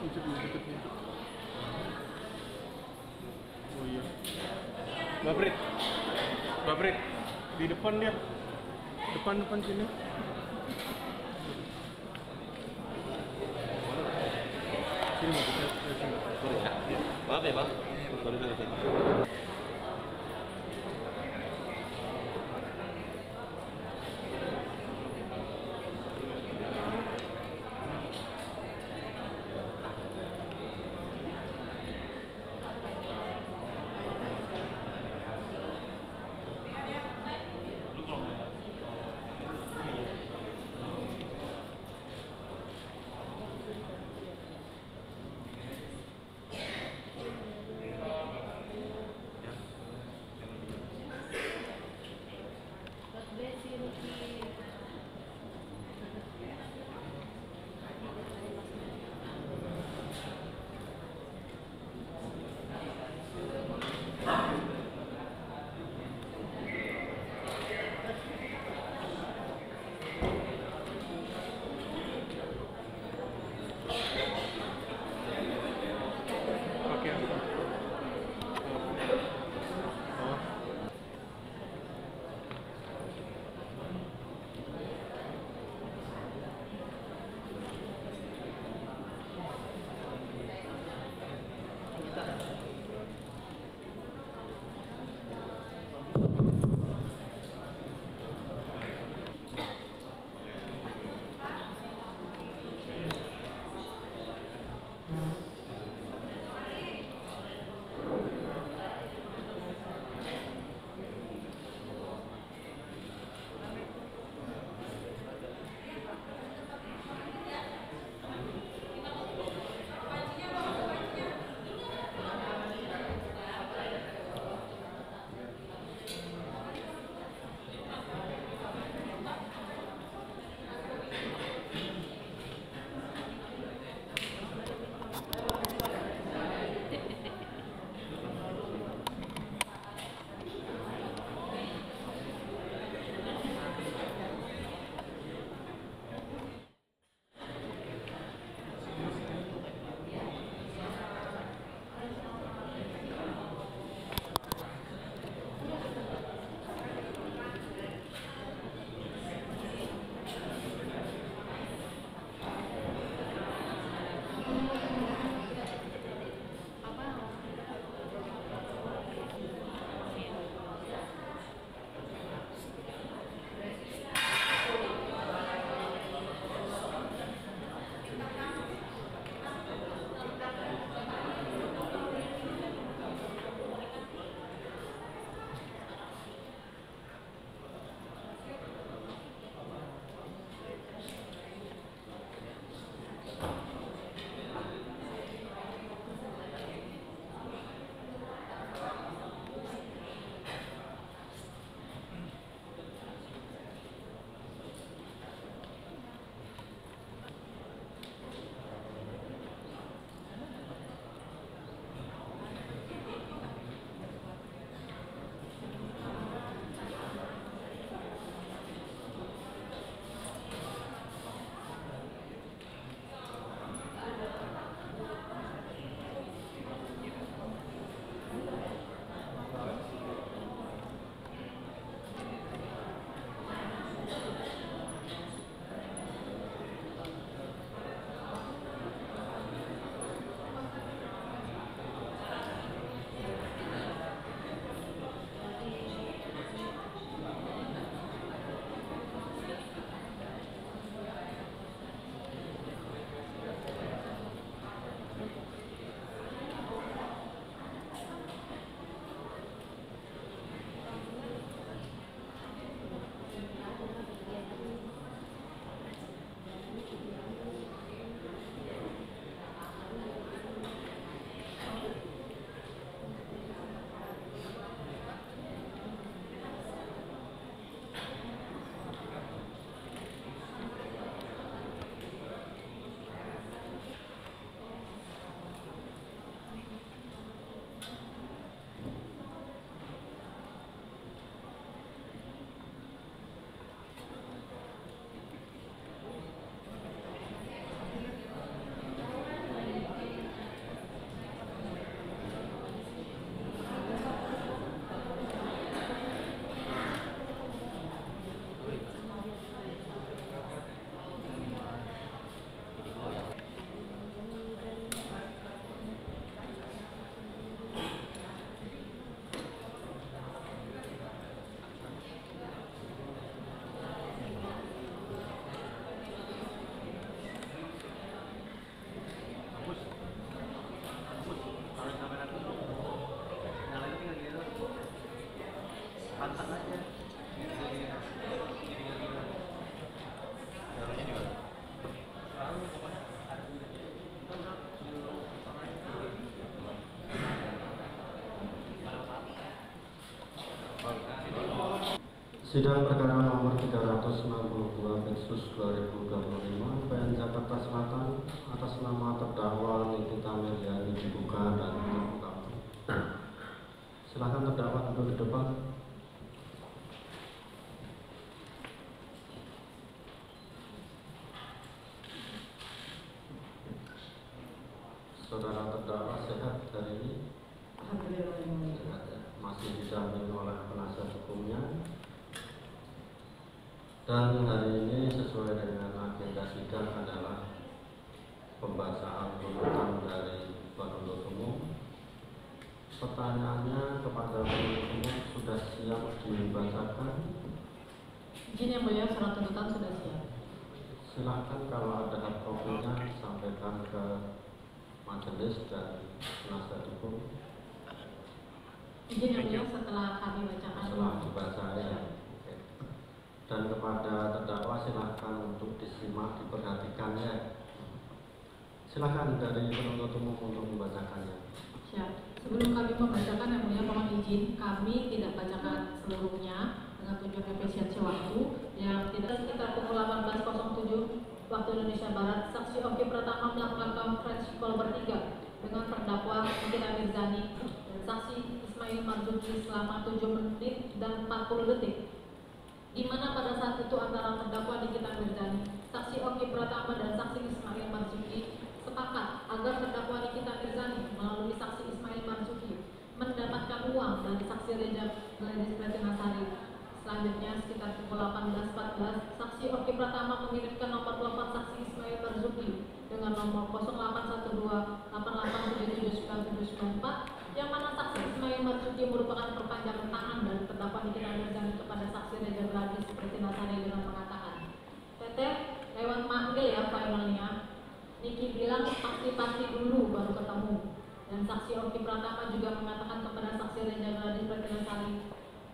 Oh iya. Babrit. Babrit. Di depan dia. Depan sini. Sini mau kita sini. Maaf ya bang. Sorry. Sidang perkara nomor 362 Peksus 2025 PN Jakarta Selatan atas nama terdakwa Nikita Miryani dibuka dan terbuka. Silakan terdakwa duduk di depan. Saudara terdakwa sehat hari ini? Sehat ya. Masih didampingi oleh penasihat hukumnya. Dan hari ini sesuai dengan agenda sidang adalah pembacaan tuntutan dari penuntut umum. Pertanyaannya kepada penuntut umum sudah siap dibacakan? Izin yang mulia, surat tuntutan sudah siap. Silakan kalau ada hak kopinya sampaikan ke majelis dan penasihat hukum. Izin yang mulia, setelah kami bacakan. Setelah dibaca ya. Oke. Dan kepada terdakwa silakan untuk disimak, diperhatikan ya. Silakan dari penuntut umum untuk membacakannya. Siap. Sebelum kami membacakan yang mulia, mohon izin kami tidak bacakan seluruhnya dengan tujuan efisiensi waktu yang tidak. Sekitar pukul 18.07 waktu Indonesia Barat, saksi Oki Pratama melakukan konferensi call bertiga dengan terdakwa Nikita Miryani dan saksi Ismail Marzuki selama 7 menit dan 40 detik. Di mana pada saat itu antara terdakwa Nikita Miryani, saksi Oki Pratama dan saksi Ismail Marzuki sepakat agar terdakwa Nikita Miryani melalui saksi Ismail Marzuki mendapatkan uang dari saksi Reza Gladys Pretinasari. Selanjutnya sekitar pukul 18.14, saksi Oki Pratama mengirimkan nomor telepon saksi Ismail Marzuki dengan nomor 081888779794 yang mana saksi Ismail Marzuki merupakan perpanjangan tangan dari terdakwa Nikita Miryani kepada saksi Reza Gladys Pretinasari dengan mengatakan, "Teteh, lewat manggil ya finalnya. Niki bilang pasti dulu baru ketemu." Dan saksi Oki Pratama juga mengatakan kepada saksi Reza Gladys Pretinasari,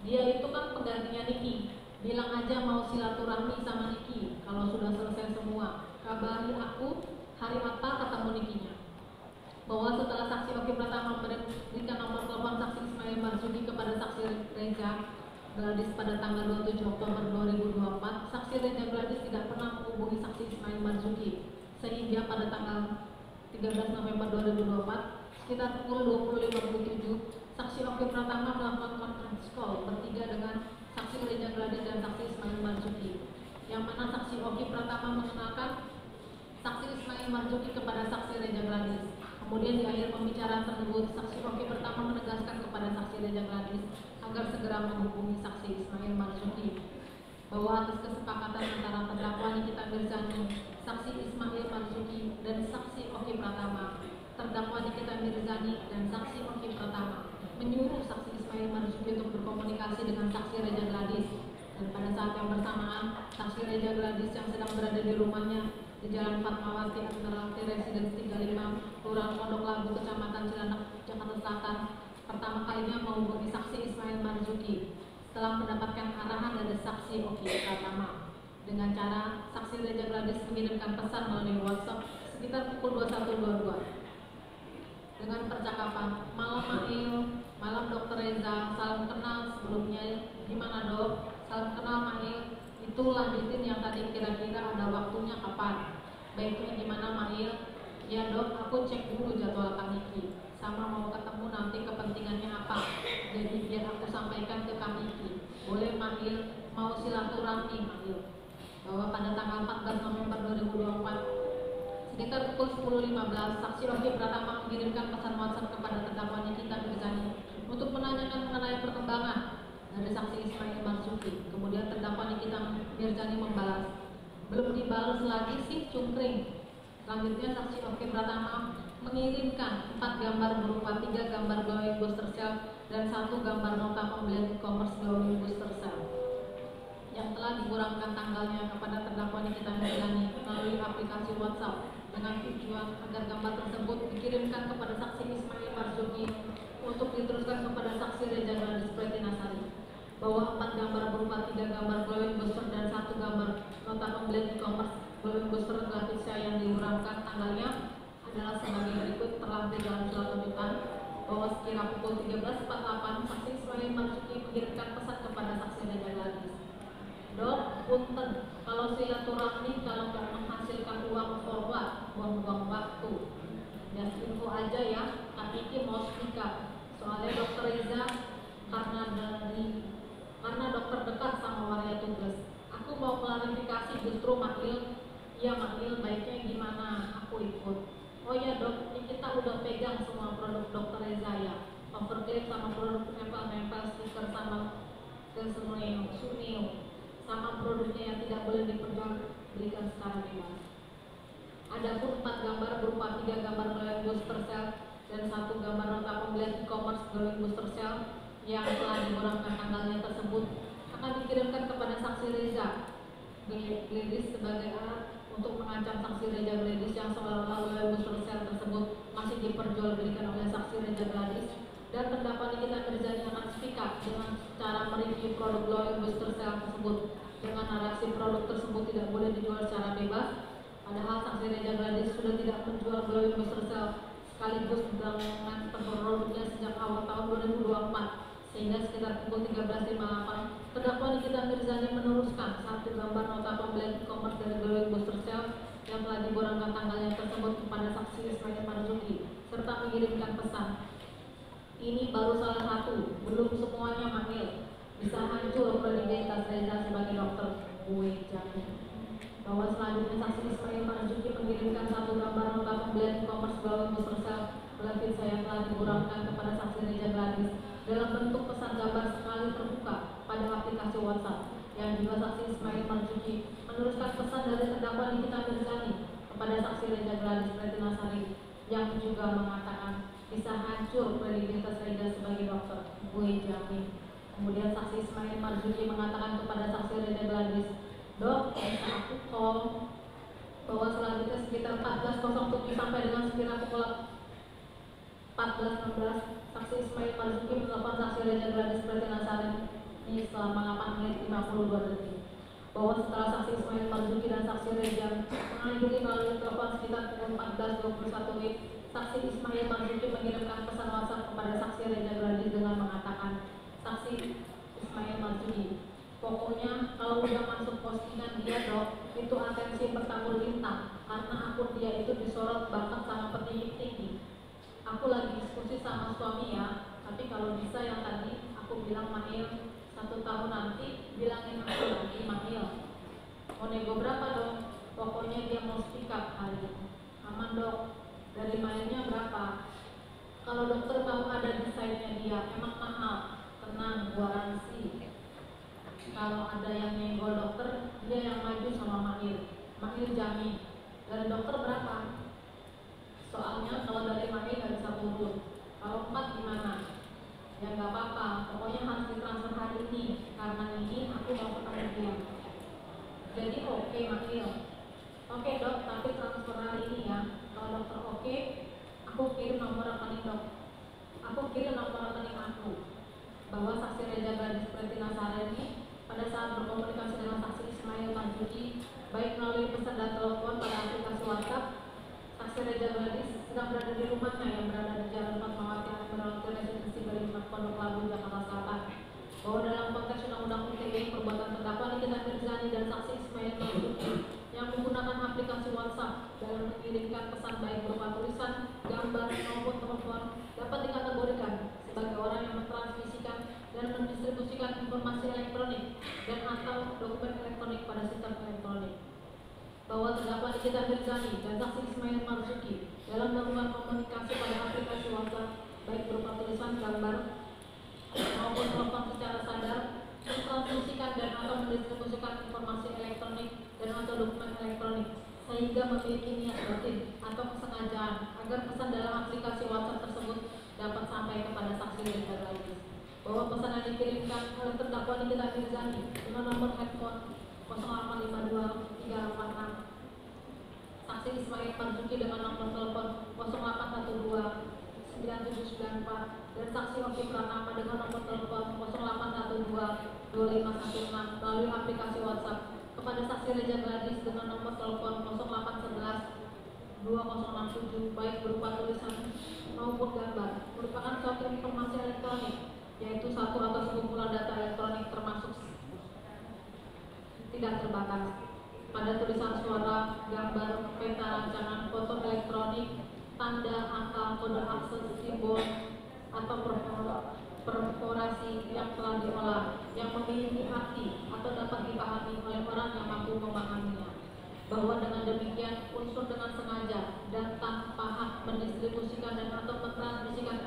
"Dia itu kan penggantinya Niki. Bilang aja mau silaturahmi sama Niki. Kalau sudah selesai semua, kabari aku hari apa ketemu Nikinya." Bahwa setelah saksi Oki Pratama memberikan nomor telepon saksi Ismail Marzuki kepada saksi Reza Gladys pada tanggal 27 Oktober 2024, saksi Reza Gladys tidak pernah menghubungi saksi Ismail Marzuki. Sehingga pada tanggal 13 November 2024, sekitar pukul 20.57, saksi Oki Pratama melakukan conference call bertiga dengan saksi Reza Gladys dan saksi Ismail Marzuki, yang mana saksi Oki Pratama mengenalkan saksi Ismail Marzuki kepada saksi Reza Gladys. Kemudian di akhir pembicaraan tersebut, saksi Oki Pratama menegaskan kepada saksi Reza Gladys agar segera menghubungi saksi Ismail Marzuki. Bahwa atas kesepakatan antara terdakwa Nikita Miryani, saksi Ismail Marzuki dan saksi Oki Pratama, terdakwa Nikita Miryani dan saksi Oki Pratama menyuruh saksi Ismail Marzuki untuk berkomunikasi dengan saksi Reza Gladys. Dan pada saat yang bersamaan, saksi Reza Gladys yang sedang berada di rumahnya di Jalan Fatmawati Admiralty Residence 35, Kelurahan Pondok Labu, Kecamatan Cilandak, Jakarta Selatan, pertama kalinya menghubungi saksi Ismail Marzuki setelah mendapatkan arahan dari saksi Oki Pratama dengan cara saksi Reza Gladys mengirimkan pesan melalui WhatsApp sekitar pukul 21.22 dengan percakapan, "Malam Mail, malam Dokter Reza, salam kenal sebelumnya, gimana dok? Salam kenal Mail, itu lanjutin yang tadi kira-kira ada waktunya kapan? Baiknya gimana Mail? Ya dok, aku cek dulu jadwal Kang Niki, sama mau ketemu nanti kepentingannya apa, jadi biar aku sampaikan ke Kang Niki. Boleh Mail, mau silaturahmi Mail." Bahwa pada tanggal 14 November 2024 sekitar pukul 10.15, saksi Oki Pratama mengirimkan pesan WhatsApp kepada terdakwa Nikita Miryani untuk menanyakan mengenai perkembangan dari saksi Ismail Marzuki. Kemudian terdakwa Nikita Miryani membalas, "Belum dibalas lagi sih cungkring." Selanjutnya saksi Oki Pratama mengirimkan 4 gambar berupa 3 gambar glowing booster cell dan 1 gambar nota pembelian e-commerce glowing booster cell yang telah dikurangkan tanggalnya kepada terdakwa Nikita Miryani melalui aplikasi WhatsApp dengan tujuan agar gambar tersebut dikirimkan kepada saksi Ismail Marzuki untuk diteruskan kepada saksi Reza Gladys Pretinasari. Bahwa 4 gambar berupa 3 gambar glowing booster dan 1 gambar nota pembelian e-commerce glowing booster gratisnya yang diurangkan tanggalnya adalah sebagai berikut terlampir dalam surat tuntutan. Bahwa sekira pukul 13.48, saksi Ismail Marzuki mengirimkan pesan kepada saksi Reza Gladys. Dok, punten, kalau silaturahmi kalau nggak menghasilkan uang forward, buang-buang waktu. Just info aja ya, Kak Kiki mau speak. Soalnya Dokter Reza karena dokter dekat sama waria tugas. Aku mau klarifikasi justru Makil. Iya Makil, baiknya gimana? Aku ikut. Oh ya dok, ini kita udah pegang semua produk Dokter Reza ya. Overclip sama produk nempel-nempel stiker sama suneo sama produknya yang tidak boleh diperjualbelikan secara bebas. Adapun 4 gambar berupa 3 gambar glowing booster cell dan 1 gambar nota pembelian e-commerce glowing booster cell yang telah dikurangkan tanggalnya tersebut akan dikirimkan kepada saksi Reza Gledis sebagai alat untuk mengancam saksi Reza Gledis yang seolah-olah glowing booster cell tersebut masih diperjualbelikan oleh saksi Reza Gledis, dan terdakwa Nikita Mirzani akan speak up dengan cara mereview produk glowing booster cell tersebut dengan narasi produk tersebut tidak boleh dijual secara bebas. Padahal saksi Reza Gledis sudah tidak menjual glowing booster cell sekaligus dengan produknya sejak awal tahun 2024, sehingga sekitar pukul 13.58 terdakwa Nikita Mirzani meneruskan 1 gambar nota pembelian e-commerce dari glowing booster cell yang telah diborangkan tanggalnya tersebut kepada saksi Ismail Marzuki serta mengirimkan pesan. Ini baru salah satu, belum semuanya Manggil. Bisa hancur kredibilitas Reza sebagai dokter. Gue jamin bahwa selanjutnya saksi Ismail Marzuki mengirimkan 1 gambar nota pembelian e-commerce glowing booster cell oleh saya yang telah dikurangkan kepada saksi Reza Gladys dalam bentuk pesan gambar sekali terbuka pada aplikasi WhatsApp, yang juga saksi Ismail Marzuki meneruskan pesan dari terdakwa Nikita Mirzani kepada saksi Reza Gladys Retinasari yang juga mengatakan bisa hancur kredibilitas Reza sebagai dokter. Gue jamin. Kemudian saksi Ismail Marzuki mengatakan kepada saksi Reza Gladys, dok, bisa aku call bahwa selanjutnya sekitar 14.07 sampai dengan sekitar pukul 14.16 saksi Ismail Marzuki menelpon saksi Reza Gladys Retinasari ini selama 8 menit 52 detik. Bahwa setelah saksi Ismail Marzuki dan saksi Reza mengakhiri melalui telepon sekitar pukul 14.21 WIB, saksi Ismail Marzuki mengirimkan pesan WhatsApp kepada saksi Reza Gladys dengan mengatakan, saksi Ismail Marzuki, pokoknya kalau udah masuk postingan dia dok, itu atensi bertabur bintang karena akun dia itu disorot banget sama petinggi tinggi. Aku lagi diskusi sama suami ya, tapi kalau bisa yang tadi aku bilang Mahil 1 tahun nanti bilangin aku lagi Mahil. Mau nego berapa dong? Pokoknya dia mau speak up hari ini. Aman dok. Dari mainnya berapa? Kalau dokter tahu ada desainnya dia, emang mahal. Tenang, garansi. Kalau ada yang nego dokter, dia yang maju sama Mahil. Mahil jamin. Dari dokter berapa? Soalnya kalau dari Mahil nggak bisa turun. Kalau 4 gimana? Ya nggak apa-apa. Pokoknya harus ditransfer hari ini. Karena ini aku mau ketemu dia. Jadi oke Mahil. Oke dok, tapi transfer hari ini ya. Kalau dokter oke, aku kirim nomor rekening dok. Aku kirim nomor rekening aku. Bahwa saksi Reza Gladys Retinasari ini pada saat berkomunikasi dengan saksi Ismail Marzuki, baik melalui pesan dan telepon pada aplikasi WhatsApp, saksi Reza Gladys sedang berada di rumahnya yang berada di Jalan Fatmawati Melewati Residensi Balimat Pondok Labu, Jakarta Selatan. Bahwa dalam konteks Undang-Undang ITE, perbuatan terdakwa Nikita Mirzani dan saksi Ismail Marzuki yang menggunakan aplikasi WhatsApp dalam mengirimkan pesan baik berupa tulisan, gambar maupun telepon dapat dikategorikan sebagai orang yang mentransmisikan dan mendistribusikan informasi elektronik dan atau dokumen elektronik pada sistem elektronik. Bahwa terdakwa Nikita Mirzani dan saksi Ismail Marzuki dalam melakukan komunikasi pada aplikasi WhatsApp baik berupa tulisan, gambar maupun telepon secara sadar mentransmisikan dan atau mendistribusikan informasi elektronik dan atau dokumen elektronik sehingga memiliki niat batin atau kesengajaan agar pesan dalam aplikasi WhatsApp tersebut dapat sampai kepada saksi Reza Gladys. Bahwa pesan yang dikirimkan oleh terdakwa Nikita Mirzani dengan nomor handphone 0852386, saksi Ismail Marzuki dengan nomor telepon 0812 9794 dan saksi Oki Pratama dengan nomor telepon 0812 2516 melalui aplikasi WhatsApp kepada saksi Reza Gladys dengan nomor telepon 0811 2067 baik berupa tulisan maupun gambar merupakan suatu informasi elektronik, yaitu satu atau sekumpulan data elektronik termasuk tidak terbatas. Pada tulisan suara, gambar, peta rancangan, foto elektronik, tanda, angka, kode akses, simbol, atau perforasi yang telah diolah, yang memiliki arti atau dapat dipahami oleh orang yang mampu memahaminya. Bahwa dengan demikian, unsur dengan sengaja dan tanpa hak mendistribusikan dan atau mentransmisikan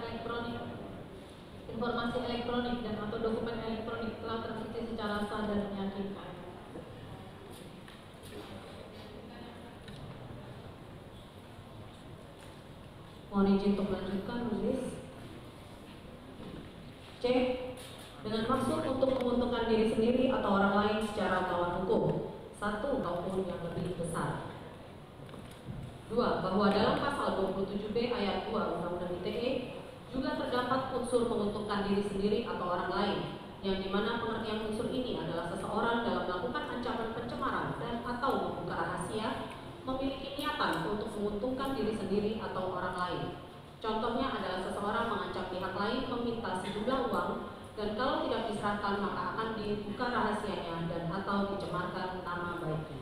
informasi elektronik dan atau dokumen elektronik telah terbukti secara sah dan meyakinkan. Mohon izin untuk melanjutkan, menulis. C. Dengan maksud untuk menguntungkan diri sendiri atau orang lain secara melawan hukum, satu maupun yang lebih besar. 2. Bahwa dalam pasal 27B ayat 2 Undang-Undang ITE juga terdapat unsur menguntungkan diri sendiri atau orang lain, yang dimana pengertian unsur ini adalah seseorang dalam melakukan ancaman pencemaran dan atau membuka rahasia memiliki niatan untuk menguntungkan diri sendiri atau orang lain. Contohnya adalah seseorang mengancam pihak lain meminta sejumlah uang dan kalau tidak diserahkan maka akan dibuka rahasianya dan atau dicemarkan nama baiknya.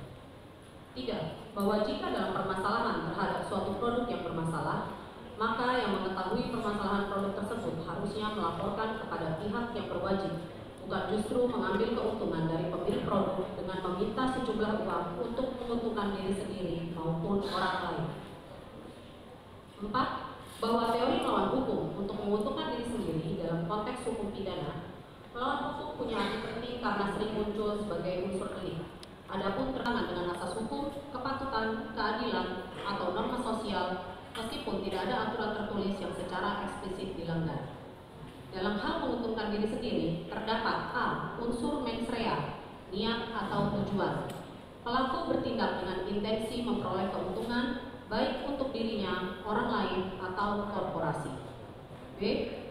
3. Bahwa jika dalam permasalahan terhadap suatu produk yang bermasalah, maka yang mengetahui permasalahan produk tersebut harusnya melaporkan kepada pihak yang berwajib, bukan justru mengambil keuntungan dari pemilik produk dengan meminta sejumlah uang untuk menguntungkan diri sendiri maupun orang lain. 4. Bahwa teori melawan hukum untuk menguntungkan diri sendiri dalam konteks hukum pidana, melawan hukum punya arti penting karena sering muncul sebagai unsur delik. Adapun terkait dengan asas hukum, kepatutan, keadilan, atau norma sosial, meskipun tidak ada aturan tertulis yang secara eksplisit dilanggar. Dalam hal menguntungkan diri sendiri, terdapat a. unsur mens rea, niat atau tujuan. Pelaku bertindak dengan intensi memperoleh keuntungan, baik untuk dirinya, orang lain, atau korporasi. B.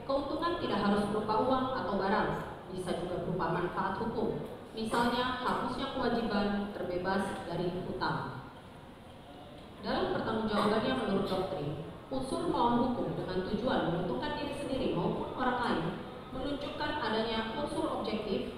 Keuntungan tidak harus berupa uang atau barang, bisa juga berupa manfaat hukum, misalnya hapusnya kewajiban terbebas dari hutang. Dalam pertanggungjawabannya menurut doktrin, unsur melawan hukum dengan tujuan menguntungkan diri sendiri maupun orang lain menunjukkan adanya unsur objektif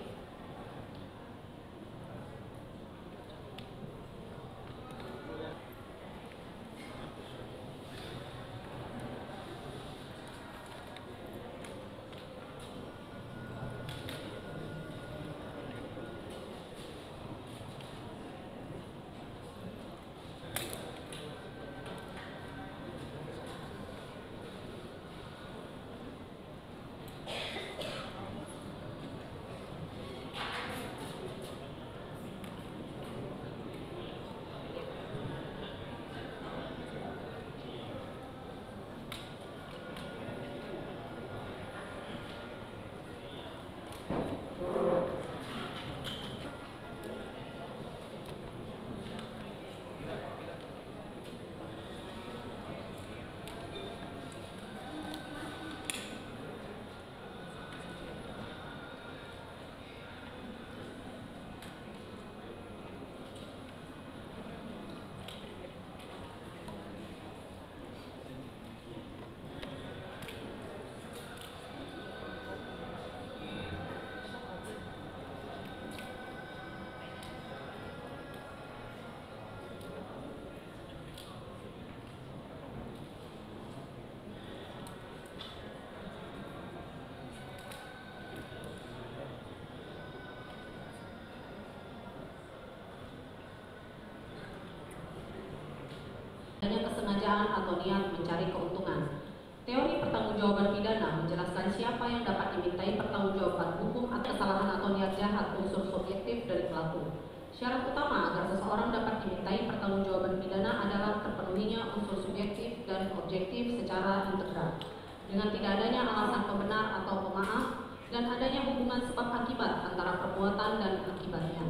adanya kesengajaan atau niat mencari keuntungan. Teori pertanggungjawaban pidana menjelaskan siapa yang dapat dimintai pertanggungjawaban hukum atas kesalahan atau niat jahat unsur subjektif dari pelaku. Syarat utama agar seseorang dapat dimintai pertanggungjawaban pidana adalah terpenuhinya unsur subjektif dan objektif secara integral, dengan tidak adanya alasan pembenar atau pemaaf, dan adanya hubungan sebab akibat antara perbuatan dan akibatnya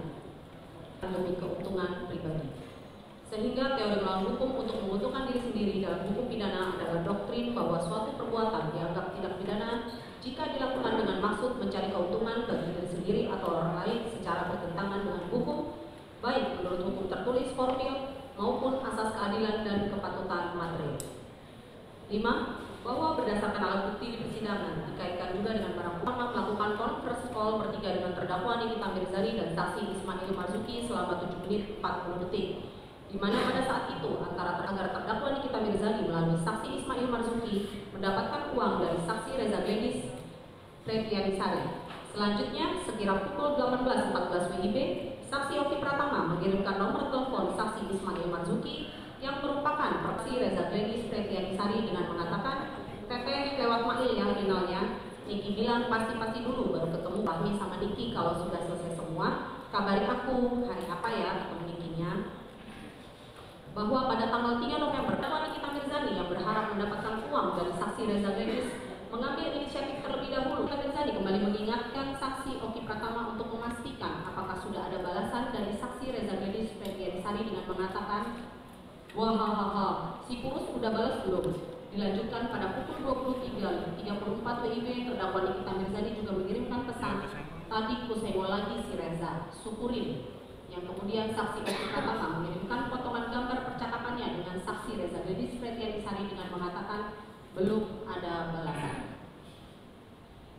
demi keuntungan pribadi. Sehingga teori melawan hukum untuk menguntungkan diri sendiri dalam hukum pidana adalah doktrin bahwa suatu perbuatan dianggap tidak pidana jika dilakukan dengan maksud mencari keuntungan bagi diri sendiri atau orang lain secara bertentangan dengan hukum, baik menurut hukum tertulis formil maupun asas keadilan dan kepatutan material. 5. Bahwa berdasarkan alat bukti di persidangan, dikaitkan juga dengan barang bukti melakukan conference call bertiga dengan terdakwa Nikita Mirzani dan saksi Ismail Marzuki selama 7 menit 40 detik. Di mana pada saat itu agar terdakwa Nikita Mirzani melalui saksi Ismail Marzuki mendapatkan uang dari saksi Reza Gladys Pretianisari. Selanjutnya, sekira pukul 18.14 WIB, saksi Oki Pratama mengirimkan nomor telepon saksi Ismail Marzuki yang merupakan saksi Reza Gladys Pretianisari dengan mengatakan, "Teteh lewat mail yang finalnya, Niki bilang pasti dulu baru ketemu Fahmi sama Niki kalau sudah selesai semua, kabari aku hari apa ya ketemu Nikinya." Bahwa pada tanggal 3 November, terdakwa Nikita Mirzani yang berharap mendapatkan uang dari saksi Reza Gladys mengambil inisiatif terlebih dahulu. Nikita Mirzani kembali mengingatkan saksi Oki Pratama untuk memastikan apakah sudah ada balasan dari saksi Reza Gladys Pretianisari dengan mengatakan, "Wah, si kurus udah balas belum?" Dilanjutkan pada pukul 23.34 WIB, terdakwa Nikita Mirzani juga mengirimkan pesan, "Tadi ku senggol lagi si Reza, syukurin." Yang kemudian saksi Oki Pratama mengirimkan potongan gambar percakapannya dengan saksi Reza Gladys Pretianisari dengan mengatakan belum ada balasan.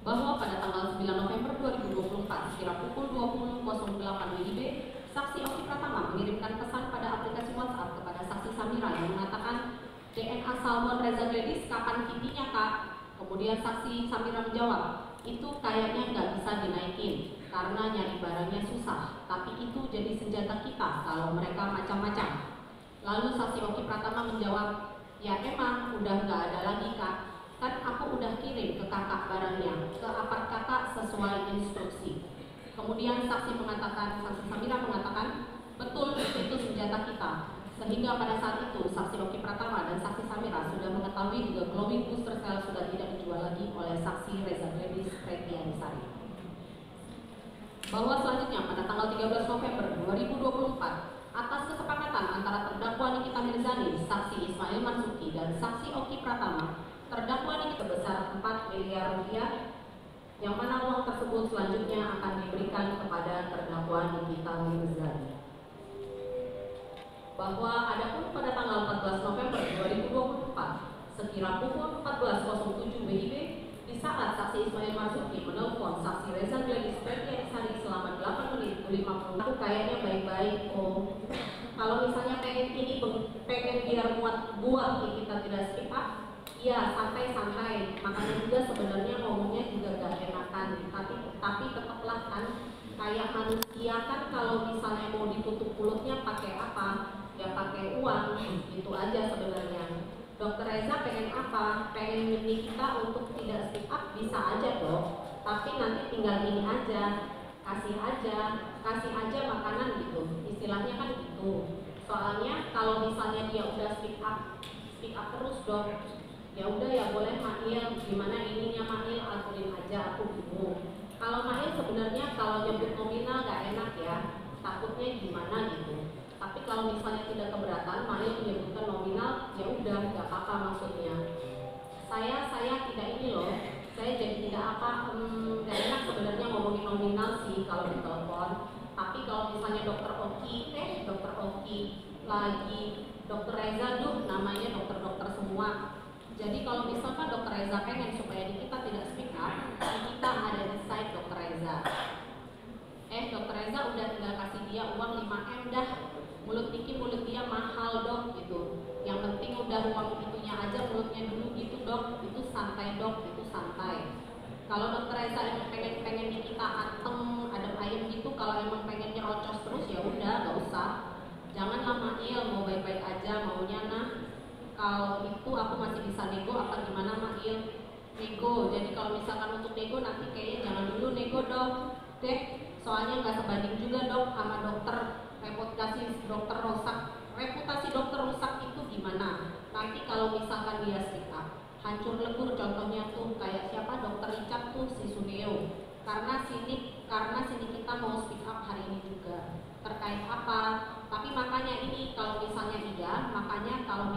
Bahwa pada tanggal 9 November 2024 sekira pukul 20.08 WIB, saksi Oki Pratama mengirimkan pesan pada aplikasi WhatsApp kepada saksi Samira yang mengatakan, "DNA salmon Reza Gladys kapan kipinya kak?" Kemudian saksi Samira menjawab, "Itu kayaknya nggak bisa dinaikin karena nyari barangnya susah, tapi itu jadi senjata kita kalau mereka macam-macam." Lalu saksi Oki Pratama menjawab, "Ya emang udah nggak ada lagi kak, kan aku udah kirim ke kakak barangnya, ke apart kakak sesuai instruksi." Kemudian saksi Samira mengatakan, "Betul, itu senjata kita." Sehingga pada saat itu saksi Oki Pratama dan saksi Samira sudah mengetahui juga glowing booster cell sudah tidak dijual lagi oleh saksi Reza Gladys Pretianisari. Bahwa selanjutnya pada tanggal 13 November 2024 atas kesepakatan antara terdakwa Nikita Mirzani, saksi Ismail Marzuki dan saksi Oki Pratama, terdakwa Nikita sebesar 4 miliar rupiah yang mana uang tersebut selanjutnya akan diberikan kepada terdakwa Nikita Mirzani. Bahwa adapun pada tanggal 14 November 2024 sekira pukul 14.07 WIB, di saat saksi Ismail Marzuki menelpon saksi Reza Gladys Pretianisari selama 8 menit 50, "Aku kayaknya baik-baik kok. Kalau misalnya pengen biar buat kita tidak skip up, iya santai-santai. Makanya juga sebenarnya ngomongnya juga gak enakan, tapi tetaplah kan kayak manusia kan kalau misalnya mau ditutup mulutnya pakai apa? Ya pakai uang, gitu aja sebenarnya. Dokter Reza pengen apa? Pengen milih kita untuk tidak speak up bisa aja dok, tapi nanti tinggal ini aja, kasih aja makanan gitu, istilahnya kan gitu. Soalnya kalau misalnya dia udah speak up terus dok, ya udah ya boleh Mail, gimana ininya Mail, aturin aja, aku bingung. Kalau Mail sebenarnya kalau nyebut nominal gak enak ya, takutnya gimana gitu. Tapi kalau misalnya tidak keberatan, Mail menyebutkan nominal, ya udah gak apa-apa maksudnya. Saya tidak ini loh, saya jadi tidak gak enak sebenarnya ngomongin nominal sih kalau di telepon. Tapi kalau misalnya dokter Oki lagi dokter Reza, namanya dokter-dokter semua. Jadi kalau misalkan dokter Reza pengen supaya kita tidak speak up, kita ada di side dokter Reza. Dokter Reza udah tinggal kasih dia uang 5M dah. Mulut dia mahal dok gitu. Yang penting udah uang itunya aja, mulutnya dulu gitu dok. Itu santai dok, itu santai. Kalau dokter Reza emang pengen di kita atem, adem ayem gitu, kalau emang pengen nyerocos terus ya udah, gak usah. Janganlah Mail, mau baik-baik aja maunya nah. Kalau itu aku masih bisa nego apa gimana Mail? Nego. Jadi kalau misalkan untuk nego nanti kayaknya jangan dulu nego dok. Deh, soalnya nggak sebanding juga dok sama dokter. Reputasi dokter rusak itu gimana? Nanti kalau misalkan dia speak up, hancur lebur. Contohnya tuh kayak siapa, dokter Richard tuh si Suneo. Karena sini kita mau speak up hari ini juga terkait apa. Tapi makanya ini kalau misalnya kalau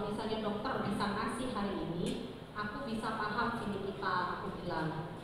misalnya dokter bisa ngasih hari ini, aku bisa paham sini kita, aku bilang.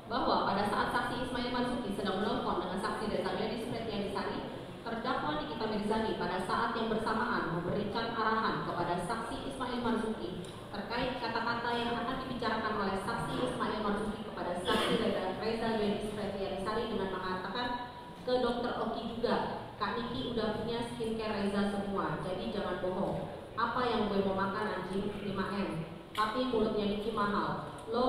Bahwa pada saat saksi Ismail Marzuki sedang menelpon dengan saksi Reza Gladys Pretianisari, terdakwa Nikita Mirzani pada saat yang bersamaan memberikan arahan kepada saksi Ismail Marzuki terkait kata-kata yang akan dibicarakan oleh saksi Ismail Marzuki kepada saksi Reza Gladys Pretianisari dengan mengatakan ke Dr. Oki juga, Kak Niki udah punya skincare Reza semua, jadi jangan bohong. Apa yang gue mau makan anjing 5M, tapi mulutnya Niki mahal. Lo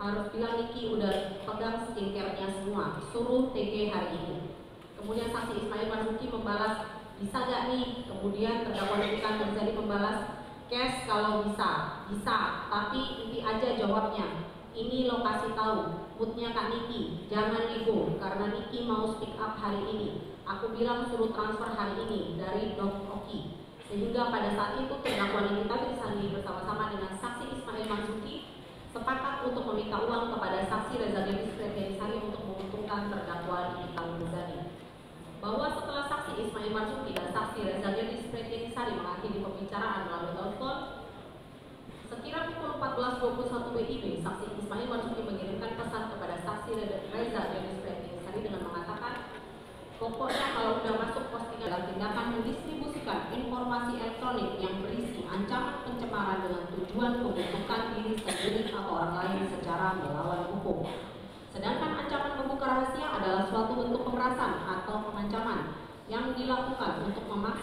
harus bilang Niki udah pegang skincare-nya semua, suruh TG hari ini. Kemudian saksi Ismail Marzuki membalas, bisa gak nih? Kemudian terdakwa Nikita Mirzani membalas, cash kalau bisa, tapi inti aja jawabnya. Ini lo kasih tahu, moodnya Kak Niki, jangan ego, karena Niki mau speak up hari ini. Aku bilang suruh transfer hari ini dari Dok Oki. Sehingga pada saat itu terdakwa Nikita Mirzani bersama-sama dengan saksi Ismail Marzuki sepakat untuk meminta uang kepada saksi Reza Gladys Pretianisari untuk menguntungkan terdakwa Nikita Mirzani. Bahwa setelah saksi Ismail Marzuki dan saksi Reza Gladys Pretianisari mengakhiri pembicaraan melalui telepon, sekira pukul 14.21 WIB, saksi Ismail Marzuki mengirimkan pesan kepada saksi Reza Gladys Pretianisari dengan mengatakan, pokoknya kalau udah masuk postingan dalam tindakan mendistribusikan informasi elektronik yang berisi ancaman pencemaran dengan tujuan pembentukan diri sendiri atau orang lain secara melawan hukum. Sedangkan ancaman membuka rahasia adalah suatu bentuk pemerasan atau pengancaman yang dilakukan untuk memaksa